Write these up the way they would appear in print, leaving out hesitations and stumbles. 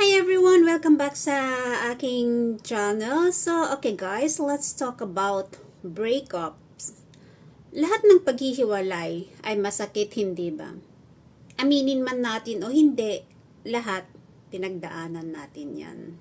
Hi everyone! Welcome back sa aking channel. So, okay guys, let's talk about breakups. Lahat ng paghihiwalay ay masakit, hindi ba? Aminin man natin o hindi, lahat pinagdaanan natin yan.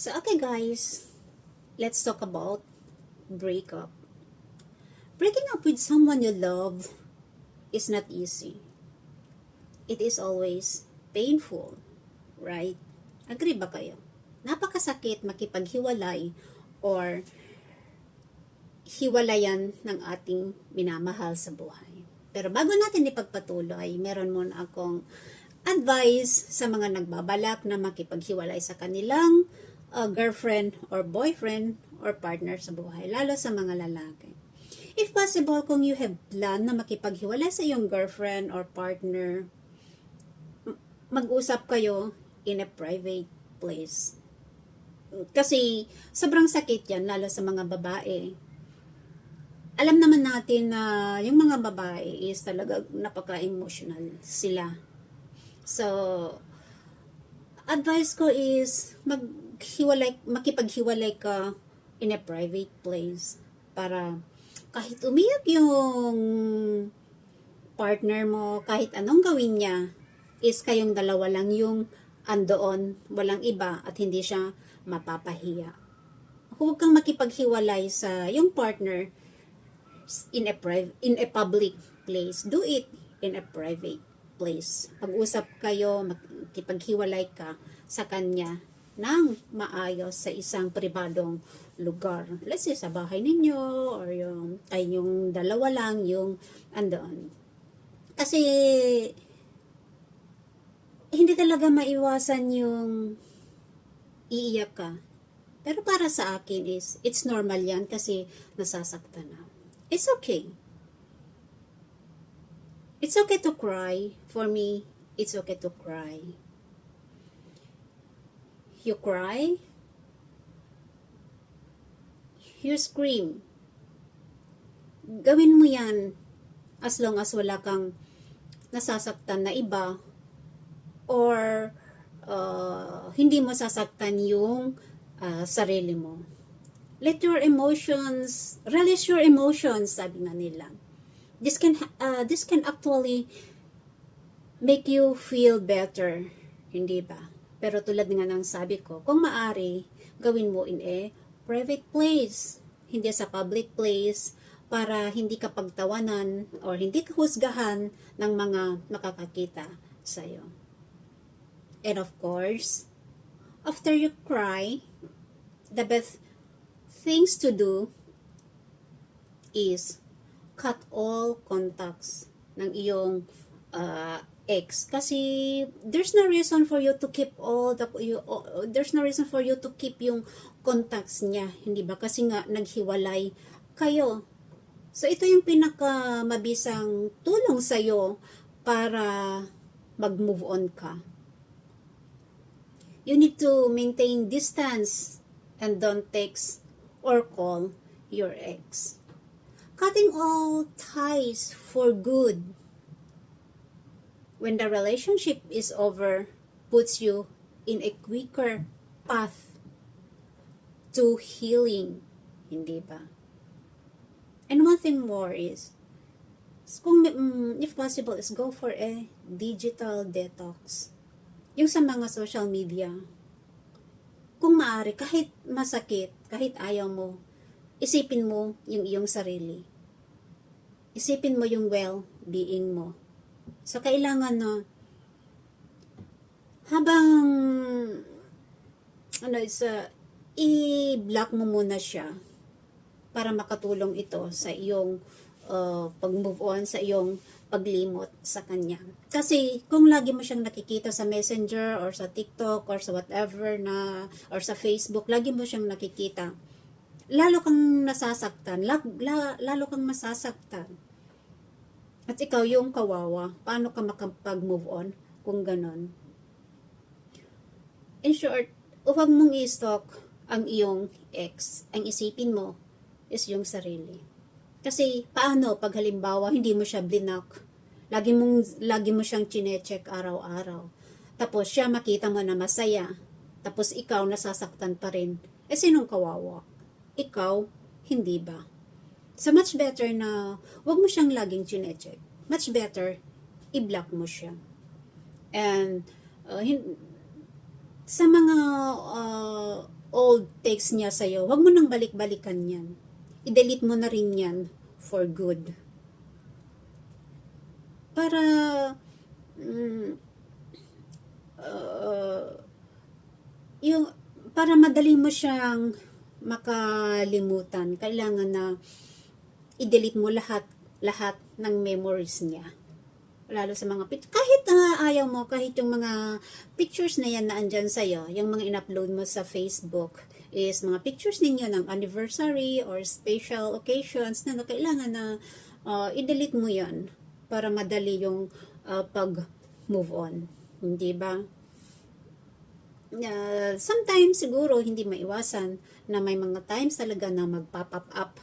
So, okay guys, let's talk about breakup. Breaking up with someone you love is not easy. It is always painful, right? Agree ba kayo? Napakasakit makipaghiwalay or hiwalayan ng ating minamahal sa buhay. Pero bago natin ipagpatuloy, meron muna akong advice sa mga nagbabalak na makipaghiwalay sa kanilang girlfriend or boyfriend or partner sa buhay, lalo sa mga lalaki. If possible, kung you have plan na makipaghiwalay sa iyong girlfriend or partner, mag-usap kayo in a private place. Kasi sobrang sakit yan, lalo sa mga babae. Alam naman natin na yung mga babae is talaga napaka-emotional sila. So, advice ko is makipaghiwalay ka in a private place para kahit umiyak yung partner mo, kahit anong gawin niya, is kayong dalawa lang yung andoon, walang iba at hindi siya mapapahiya. Huwag kang makipaghiwalay sa yung partner in a public place. Do it in a private place. Pag-usap kayo, makipaghiwalay ka sa kanya ng maayos sa isang pribadong lugar. Let's say sa bahay ninyo or yung dalawa lang yung andoon. Kasi hindi talaga maiwasan yung iiyak ka. Pero para sa akin is, it's normal yan kasi nasasaktan na. It's okay. It's okay to cry. For me, it's okay to cry. You cry, you scream. Gawin mo yan as long as wala kang nasasaktan na iba or hindi mo sasaktan yung sarili mo. Let your emotions, release your emotions, sabi nga nila. This can actually make you feel better, hindi ba? Pero tulad nga ng sabi ko, kung maari, gawin mo in a private place, hindi sa public place, para hindi ka pagtawanan or hindi ka husgahan ng mga makakakita sa'yo. And of course, after you cry, the best things to do is cut all contacts ng iyong ex, kasi there's no reason for you to keep yung contacts niya, hindi ba? Kasi nga naghiwalay kayo. So ito yung pinaka mabisang tulong sa iyo para mag-move on ka. You need to maintain distance and don't text or call your ex. Cutting all ties for good when the relationship is over puts you in a quicker path to healing, hindi ba? And one thing more is, kung if possible, is go for a digital detox. Yung sa mga social media, kung maaari, kahit masakit, kahit ayaw mo, isipin mo yung iyong sarili. Isipin mo yung well-being mo. So, kailangan na habang i-block mo muna siya para makatulong ito sa iyong pag-move on, sa iyong paglimot sa kanya. Kasi kung lagi mo siyang nakikita sa Messenger or sa TikTok or sa whatever or sa Facebook, lagi mo siyang nakikita, lalo kang nasasaktan, lalo kang masasaktan. At ikaw yung kawawa. Paano ka makapag-move on kung ganon? In short, huwag mong i-stalk ang iyong ex. Ang isipin mo is yung sarili. Kasi paano pag halimbawa hindi mo siya blinak, lagi mo siyang chinecheck araw-araw. Tapos siya makita mo na masaya. Tapos ikaw nasasaktan pa rin. Eh sinong kawawa? Ikaw, hindi ba? So much better na wag mo siyang laging chinecheck. Much better, i-block mo siya. And sa mga old text niya sa'yo, wag mo nang balik-balikan yan. I-delete mo na rin yan for good. Para yung para madali mo siyang makalimutan, kailangan na i-delete mo lahat ng memories niya. Lalo sa mga pictures. Kahit ayaw mo, kahit yung mga pictures na yan na andyan sa'yo, yung mga in-upload mo sa Facebook, is mga pictures ninyo ng anniversary or special occasions na kailangan na i-delete mo yan para madali yung pag-move on. Hindi ba? Sometimes siguro hindi maiwasan na may mga times talaga na magpa-pop up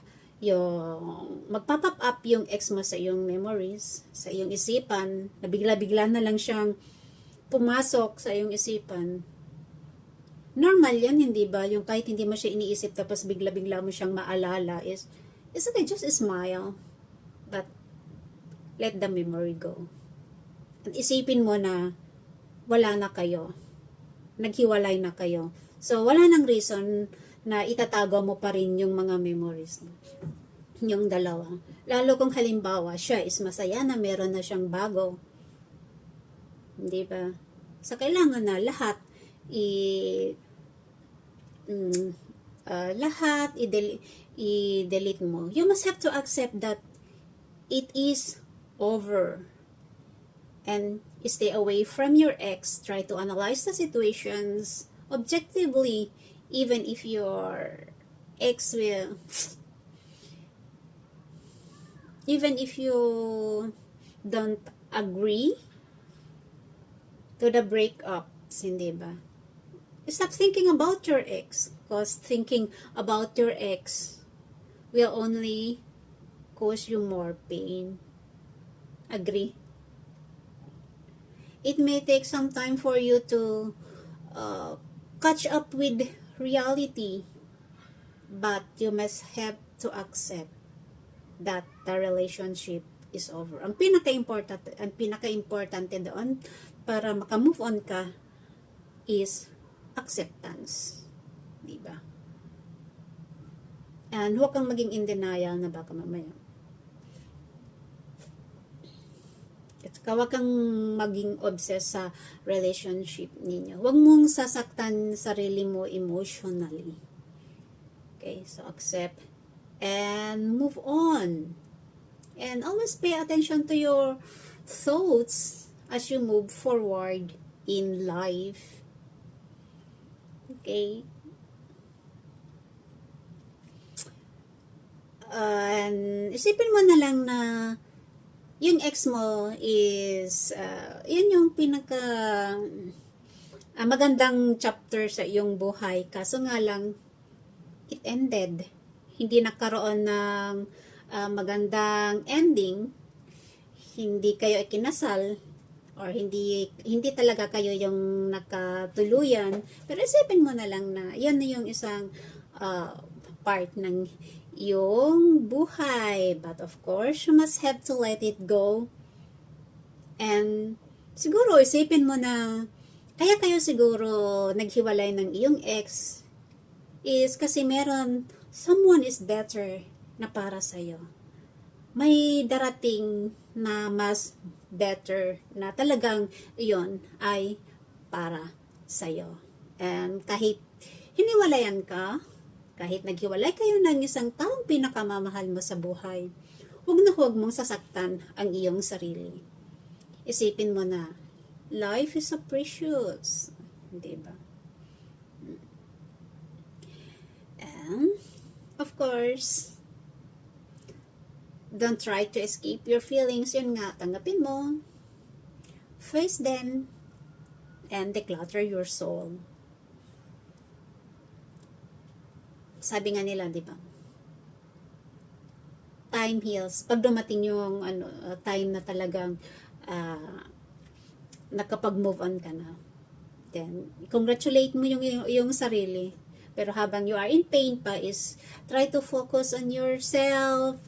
yung ex mo sa iyong memories, sa iyong isipan, na bigla-bigla na lang siyang pumasok sa iyong isipan. Normal yan, hindi ba? Yung kahit hindi mo siya iniisip tapos bigla-bigla mo siyang maalala is okay, just smile. But let the memory go. At isipin mo na wala na kayo. Naghiwalay na kayo. So, wala nang reason na itatago mo pa rin yung mga memories mo. Yung dalawa. Lalo kung halimbawa, siya is masaya na meron na siyang bago. Hindi ba? So, kailangan na lahat i-delete mo. You must have to accept that it is over. And stay away from your ex. Try to analyze the situations objectively, even if your ex will, even if you don't agree to the breakups, hindi ba? Stop thinking about your ex, because thinking about your ex will only cause you more pain. Agree? It may take some time for you to catch up with reality, but you must have to accept that the relationship is over. Ang pinaka-importante doon para maka-move on ka is acceptance. Diba? And huwag kang maging in denial na baka mamaya. Huwag kang maging obsessed sa relationship ninyo. Huwag mong sasaktan sarili mo emotionally. Okay, so accept and move on. And always pay attention to your thoughts as you move forward in life. Okay? And isipin mo na lang na yung ex mo is, yun yung pinaka magandang chapter sa iyong buhay. Kaso nga lang, it ended. Hindi nagkaroon ng magandang ending. Hindi kayo ikinasal or hindi talaga kayo yung nakatuluyan. Pero isipin mo na lang na yan na yung isang part ng yung buhay. But of course, you must have to let it go. And siguro, isipin mo na kaya kayo siguro naghiwalay ng iyong ex is kasi meron someone is better na para sa'yo. May darating na mas better na talagang iyon ay para sa'yo. And kahit hiniwalayan ka, kahit naghiwalay kayo ng isang taong pinakamamahal mo sa buhay, huwag mong sasaktan ang iyong sarili. Isipin mo na, life is so precious. Diba? And, of course, Don't try to escape your feelings. Yun nga, tanggapin mo. Face them. And declutter your soul. Sabi nga nila, di ba? Time heals. Pag dumating yung time na talagang nakapag-move on ka na, then congratulate mo yung sarili. Pero habang you are in pain pa is try to focus on yourself,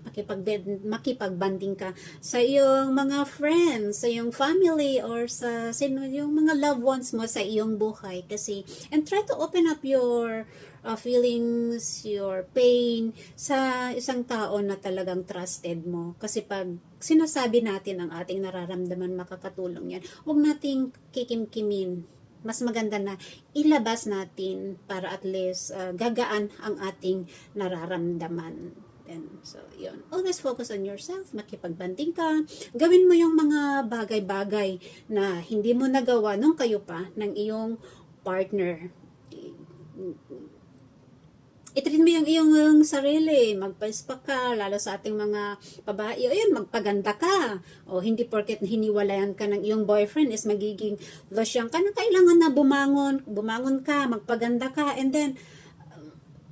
makipagbanding ka sa iyong mga friends, sa iyong family, or sa yung mga loved ones mo sa iyong buhay. Kasi, and try to open up your feelings, your pain sa isang tao na talagang trusted mo. Kasi pag sinasabi natin ang ating nararamdaman, makakatulong yan. Huwag nating kikimkimin. Mas maganda na ilabas natin para at least gagaan ang ating nararamdaman. So, yun. Always focus on yourself. Makipagbanding ka. Gawin mo yung mga bagay-bagay na hindi mo nagawa nung kayo pa ng iyong partner. I-treat mo yung iyong sarili, magpa-spa ka, lalo sa ating mga babae, ayun, magpaganda ka. O hindi porket hiniwalayan ka ng iyong boyfriend is magiging losyang ka na kailangan na bumangon ka, magpaganda ka, and then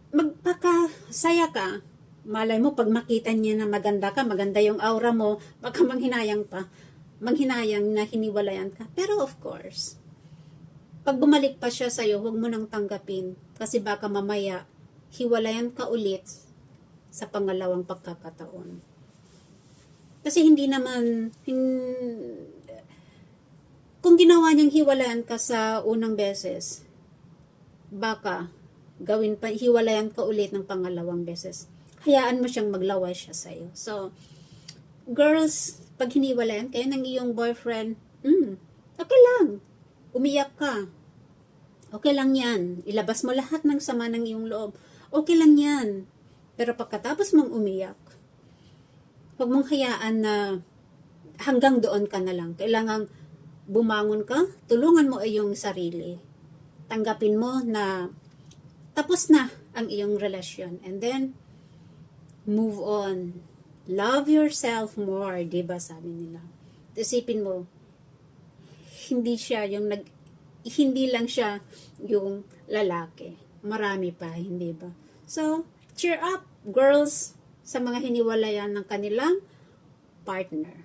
magpakasaya ka. Malay mo, pag makita niya na maganda ka, maganda yung aura mo, baka manghinayang na hiniwalayan ka. Pero of course, pag bumalik pa siya sa'yo, huwag mo nang tanggapin, kasi baka mamaya, hiwalayan ka ulit sa pangalawang pagkakataon. Kasi kung ginawa niyang hiwalayan ka sa unang beses, baka hiwalayan ka ulit ng pangalawang beses. Hayaan mo siyang maglaway siya sa'yo. So, girls, pag hiniwalayan kayo ng iyong boyfriend, okay lang. Umiyak ka. Okay lang yan. Ilabas mo lahat ng sama ng iyong loob. Okay lang yan. Pero pagkatapos mong umiyak, huwag mong hayaan na hanggang doon ka na lang. Kailangang bumangon ka, tulungan mo iyong sarili. Tanggapin mo na tapos na ang iyong relasyon. And then, move on. Love yourself more, diba sabi nila. Isipin mo, hindi lang siya yung lalaki. Marami pa, hindi ba? So, cheer up, girls, sa mga hiniwalayan ng kanilang partner.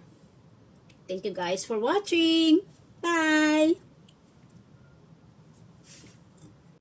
Thank you guys for watching. Bye!